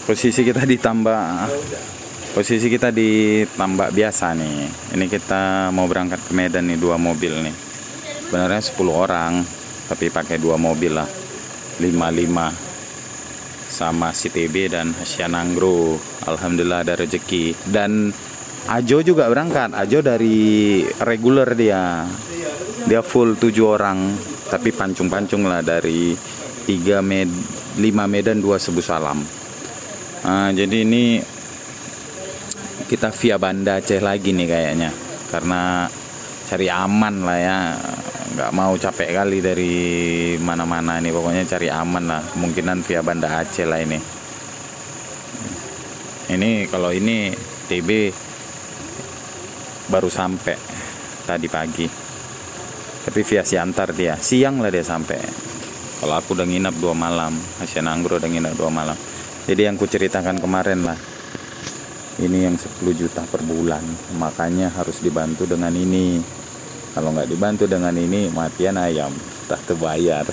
Posisi kita di tambak biasa nih. Ini kita mau berangkat ke Medan nih, 2 mobil nih. Sebenarnya 10 orang, tapi pakai 2 mobil lah. 55 sama si TB dan Hasyanangro. Alhamdulillah ada rezeki. Dan Ajo juga berangkat. Ajo dari reguler dia full 7 orang, tapi pancung-pancung lah dari 5 Medan 2 Sebu Salam. Jadi ini kita via Banda Aceh lagi nih kayaknya, karena cari aman lah ya, nggak mau capek kali dari mana-mana nih, pokoknya cari aman lah. Kemungkinan via Banda Aceh lah ini. Kalau ini TB baru sampai tadi pagi, tapi via Siantar dia siang lah dia sampai. Kalau aku udah nginap 2 malam, Hasyanangro udah nginap 2 malam. Jadi yang ku ceritakan kemarin lah, ini yang 10 juta per bulan, makanya harus dibantu dengan ini. Kalau nggak dibantu dengan ini, matian ayam, tak terbayar.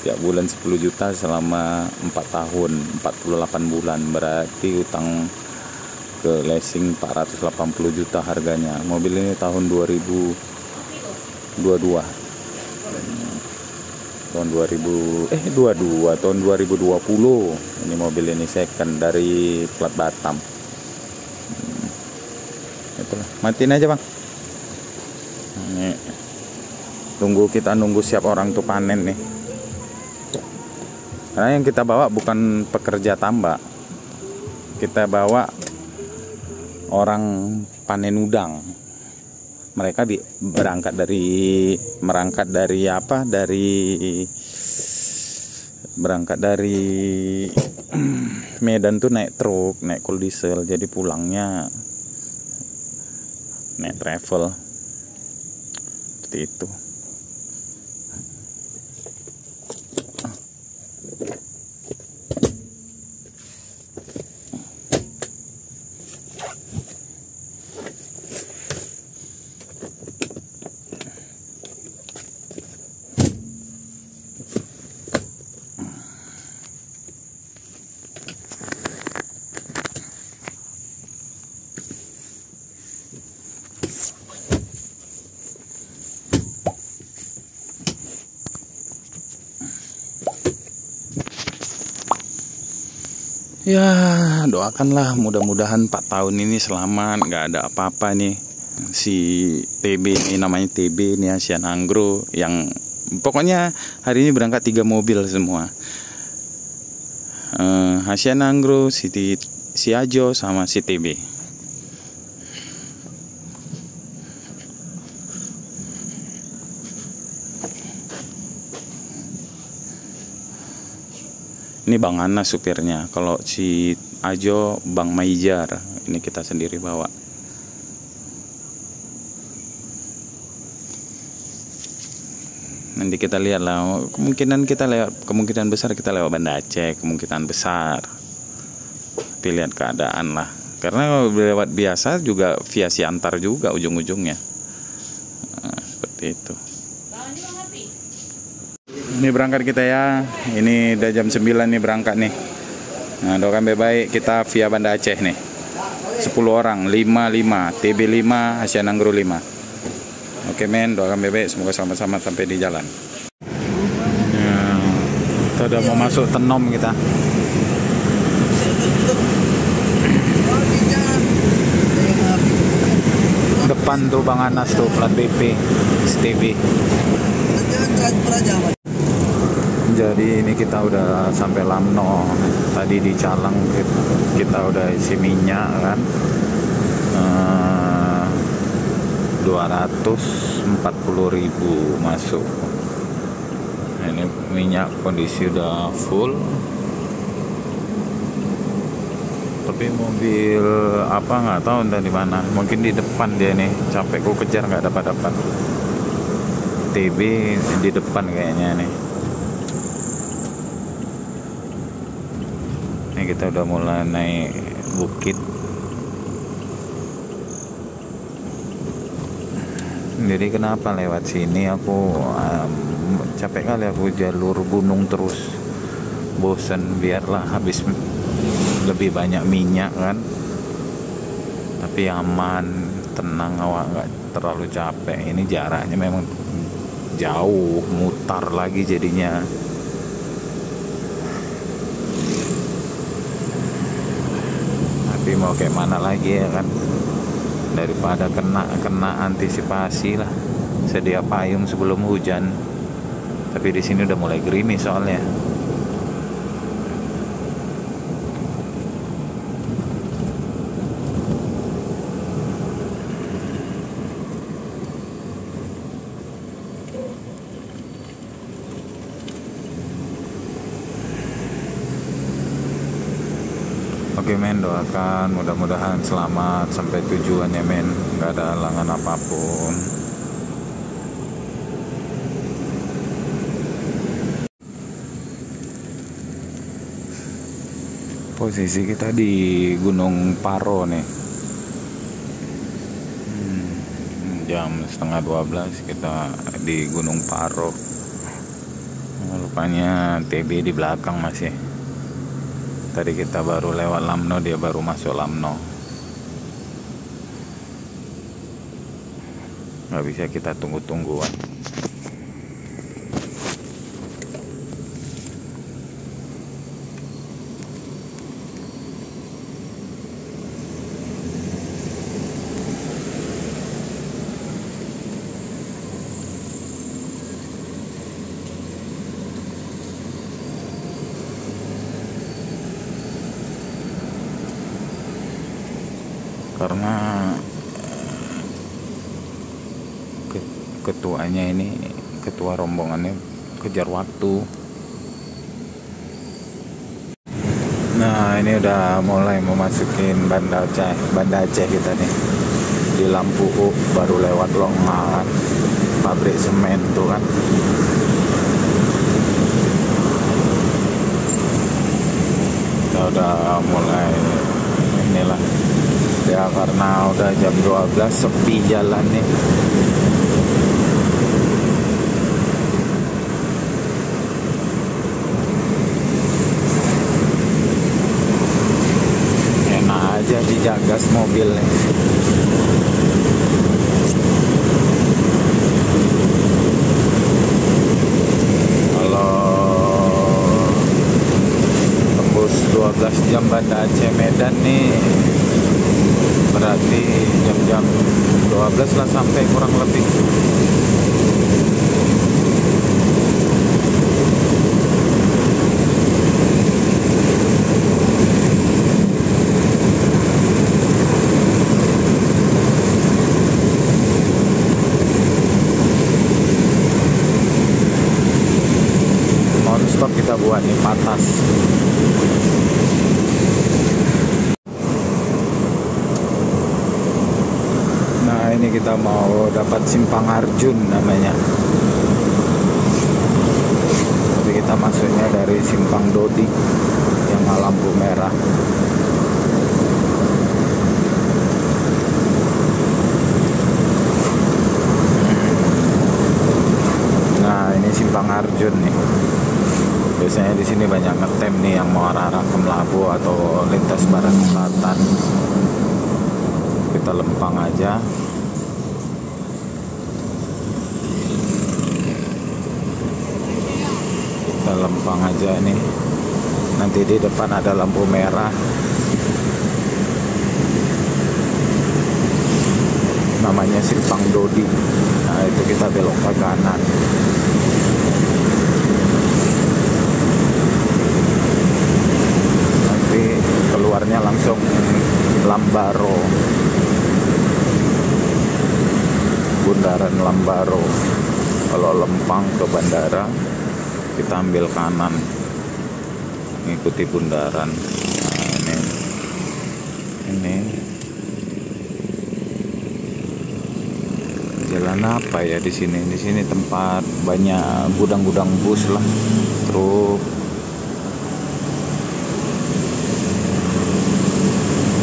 Tiap bulan 10 juta selama 4 tahun, 48 bulan, berarti utang ke leasing 480 juta harganya. Mobil ini tahun 2022. Tahun 2020 ini mobil ini second dari plat Batam. Itulah, matiin aja bang. Ini kita nunggu siap orang tuh panen nih, karena yang kita bawa bukan pekerja tambak, kita bawa orang panen udang. Mereka berangkat dari Medan tuh naik truk, naik cool diesel, jadi pulangnya naik travel seperti itu. Ya, doakanlah mudah-mudahan 4 tahun ini selamat, nggak ada apa-apa nih. Si TB ini, namanya TB nih, Hasyanangro, yang pokoknya hari ini berangkat 3 mobil semua. Hasyanangro, si Ajo sama si TB. Ini Bang Anas supirnya. Kalau si Ajo Bang Maijar. Ini kita sendiri bawa. Nanti kita lihat lah. Kemungkinan besar kita lewat Banda Aceh. Kemungkinan besar. Tapi lihat keadaan lah. Karena lewat biasa juga via Siantar juga ujung-ujungnya. Seperti itu. Ini berangkat kita ya. Ini udah jam 9 nih berangkat nih. Nah, doakan baik-baik, kita via Banda Aceh nih. 10 orang, 5, TB 5, Hasyanangro 5. Oke men, doakan baik-baik, semoga selamat-selamat sampai di jalan. Kita udah mau masuk Tenom kita. Depan tuh Bang Anas tuh, plat BP, STB. Jadi ini kita udah sampai Lamno. Tadi di Calang kita udah isi minyak kan, 240.000 masuk. Ini minyak kondisi udah full. Tapi mobil apa nggak tahu entah di mana. Mungkin di depan dia nih. Capek gue kejar nggak dapat. TB di depan kayaknya nih. Ini kita udah mulai naik bukit. Jadi kenapa lewat sini aku capek kali, aku jalur gunung terus. bosen, biarlah habis lebih banyak minyak kan, tapi aman, tenang, awak nggak terlalu capek. Ini jaraknya memang jauh, mutar lagi jadinya. Tapi mau kayak mana lagi ya kan, daripada kena antisipasi lah, sedia payung sebelum hujan. Tapi di sini udah mulai gerimis soalnya. Oke men, doakan mudah-mudahan selamat sampai tujuan ya men, nggak ada halangan apapun. Posisi kita di Gunung Paro nih. Jam setengah 12 kita di Gunung Paro. Rupanya TB di belakang masih. Tadi kita baru lewat Lamno, dia baru masuk Lamno. Nggak bisa kita tunggu-tungguan. Karena ketuanya ini, ketua rombongannya kejar waktu. Nah ini udah mulai memasukin Banda Aceh kita nih. Di lampu baru lewat Longan, pabrik semen tuh kan. Kita udah mulai inilah ya, karena udah jam 12 sepi jalan nih. Enak aja dijagas mobil nih. Kalau tembus 12 jam Banda Aceh Medan nih, berarti jam-jam 12 lah sampai kurang lebih. Non-stop kita buat nih patas. Ini kita mau dapat Simpang Arjun namanya. Tapi kita masuknya dari Simpang Dodi yang lampu merah. Nah ini Simpang Arjun nih. Biasanya di sini banyak ngetem nih yang mau arah-arah ke Melabu atau lintas barat selatan. Kita lempang aja. Lempang aja nih, nanti di depan ada lampu merah, namanya Simpang Dodi. Nah itu kita belok ke kanan. Nanti keluarnya langsung Lambaro, bundaran Lambaro. Kalau Lempang ke bandara kita ambil kanan, mengikuti bundaran. Nah, ini jalan apa ya di sini? Di sini tempat banyak gudang-gudang bus lah, truk.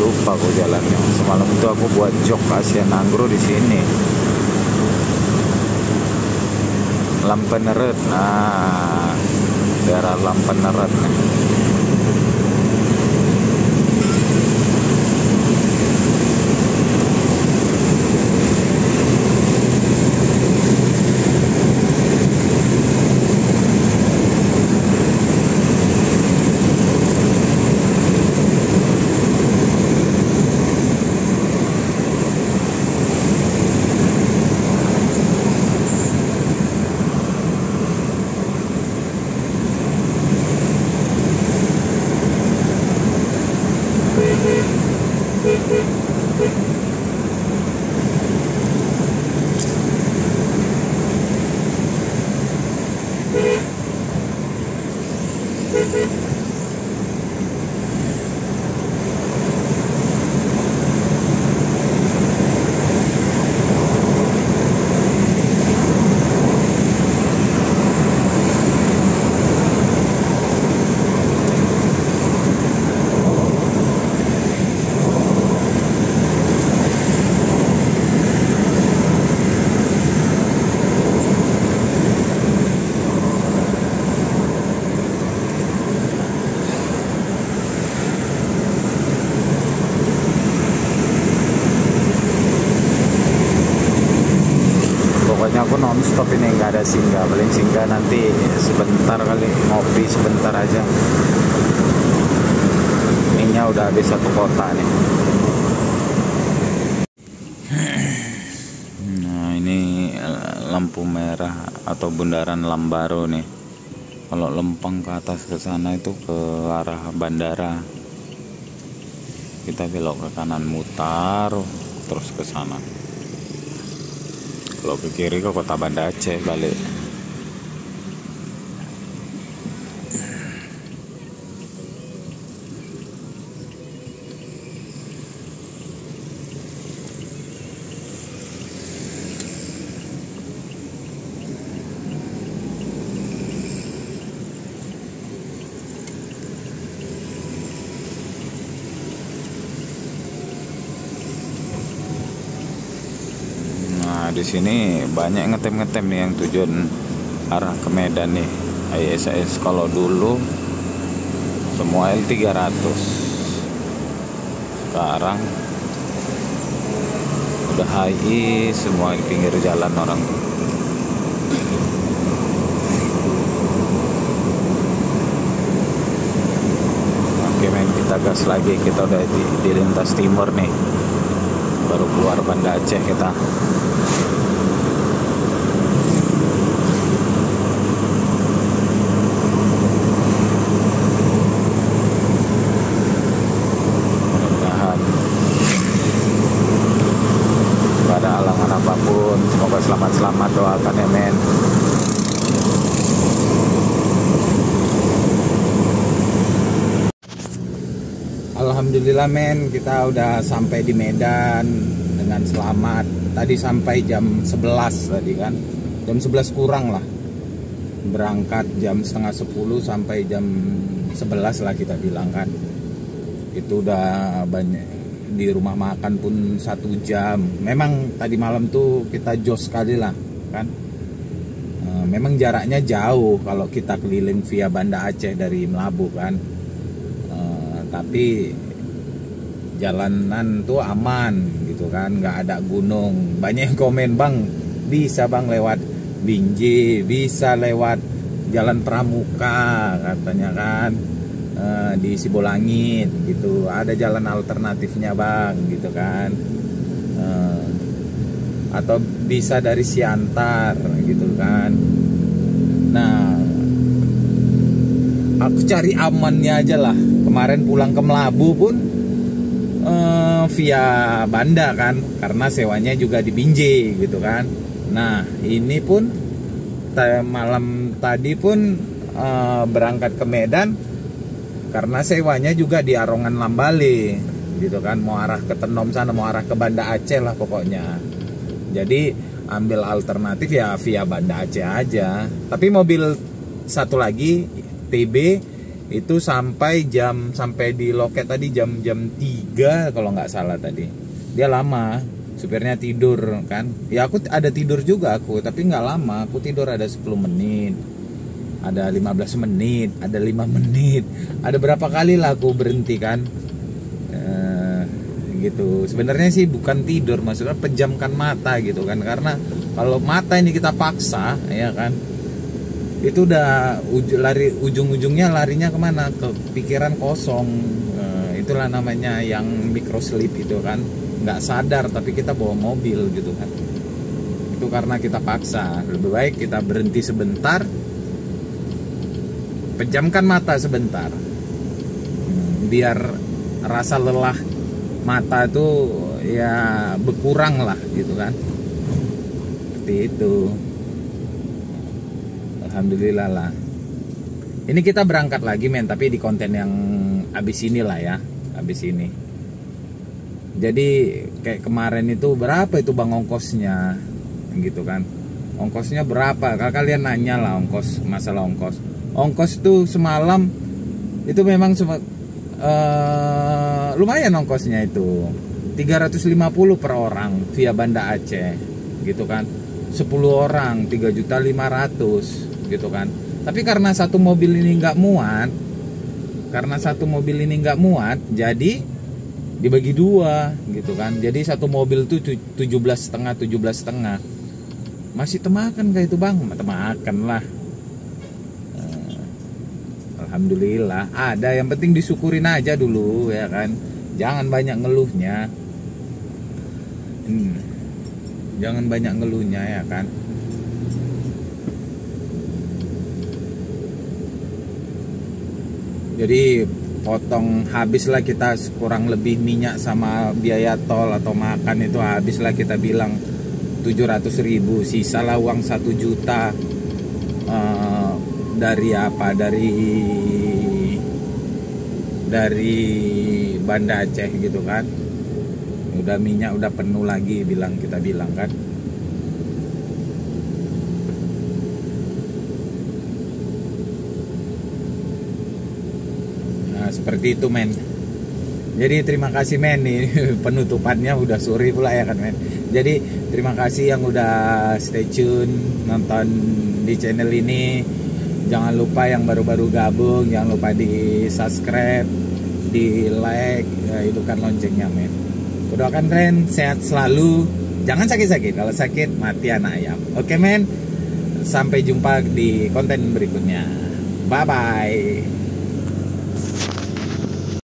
Lupa kok jalannya. Semalam itu aku buat jok Asian Agro di sini. Lampeneret. Nah, daerah Lampenerat nih. Pokoknya aku non-stop ini, nggak ada singgah. Paling singgah nanti sebentar kali, ngopi sebentar aja. Ininya udah habis satu kota nih. Nah ini lampu merah atau bundaran Lambaro nih. Kalau lempeng ke atas ke sana itu ke arah bandara. Kita belok ke kanan, mutar terus ke sana. Kalau ke kiri ke kota Banda Aceh balik. Di sini banyak ngetem nih yang tujuan arah ke Medan nih. ISS kalau dulu semua L300, sekarang udah HI semua di pinggir jalan orang. Oke men, kita gas lagi. Kita udah di lintas timur nih, baru keluar Banda Aceh kita. Apapun, semoga selamat-selamat, doakan ya men. Alhamdulillah men, kita udah sampai di Medan dengan selamat. Tadi sampai jam 11 tadi kan, jam 11 kurang lah. Berangkat jam setengah 10 sampai jam 11 lah kita bilang kan. Itu udah banyak. Di rumah makan pun 1 jam. Memang tadi malam tuh kita jos sekali lah kan. Memang jaraknya jauh kalau kita keliling via Banda Aceh dari Melabuh kan. Tapi jalanan tuh aman gitu kan, nggak ada gunung. Banyak yang komen, bang bisa bang lewat Binjai, bisa lewat Jalan Pramuka katanya kan. Di Sibolangit gitu, ada jalan alternatifnya bang gitu kan, atau bisa dari Siantar gitu kan. Nah aku cari amannya aja lah. Kemarin pulang ke Melabuh pun via Banda kan, karena sewanya juga di Binjai gitu kan. Nah ini pun malam tadi pun berangkat ke Medan karena sewanya juga di Arongan Lambale gitu kan, mau arah ke Tenom sana, mau arah ke Banda Aceh lah pokoknya. Jadi ambil alternatif ya via Banda Aceh aja. Tapi mobil satu lagi TB itu sampai di loket tadi jam 3 kalau nggak salah tadi. Dia lama, supirnya tidur kan. Ya aku ada tidur juga aku, tapi nggak lama, aku tidur ada 10 menit. ada 15 menit, ada 5 menit, ada berapa kali lah aku berhenti kan. Gitu. Sebenarnya sih bukan tidur, maksudnya pejamkan mata gitu kan, karena kalau mata ini kita paksa ya kan, itu udah ujung-ujungnya larinya kemana, ke pikiran kosong. Itulah namanya yang micro sleep itu kan, nggak sadar tapi kita bawa mobil gitu kan. Itu karena kita paksa. Lebih baik kita berhenti sebentar, pejamkan mata sebentar, biar rasa lelah mata itu ya berkurang lah gitu kan. Seperti itu. Alhamdulillah lah. Ini kita berangkat lagi men, tapi di konten yang abis ini lah ya, abis ini. Jadi kayak kemarin itu berapa itu bang ongkosnya gitu kan. Ongkosnya berapa? Kalau kalian nanya lah ongkos, masalah ongkos. Ongkos tuh semalam itu memang lumayan ongkosnya itu 350 per orang via Banda Aceh gitu kan. 10 orang 3.500.000 gitu kan. Tapi karena satu mobil ini nggak muat, jadi dibagi dua gitu kan. Jadi satu mobil tuh 17,5 masih temakan kayak itu bang, temakan lah. Alhamdulillah ada, yang penting disyukurin aja dulu ya kan, jangan banyak ngeluhnya. Jangan banyak ngeluhnya ya kan. Jadi potong habislah kita kurang lebih minyak sama biaya tol atau makan itu habislah kita bilang 700.000, sisalah uang 1 juta. Dari apa, dari Banda Aceh gitu kan. Udah minyak udah penuh lagi kita bilang kan. Nah seperti itu men. Jadi terima kasih men, nih penutupannya udah sore pula ya kan men. Jadi terima kasih yang udah stay tune nonton di channel ini. Jangan lupa yang baru-baru gabung, jangan lupa di subscribe, di like, ya, hidupkan loncengnya men. Kudoakan kalian sehat selalu, jangan sakit-sakit, kalau sakit mati anak ayam. Oke men, sampai jumpa di konten berikutnya. Bye bye.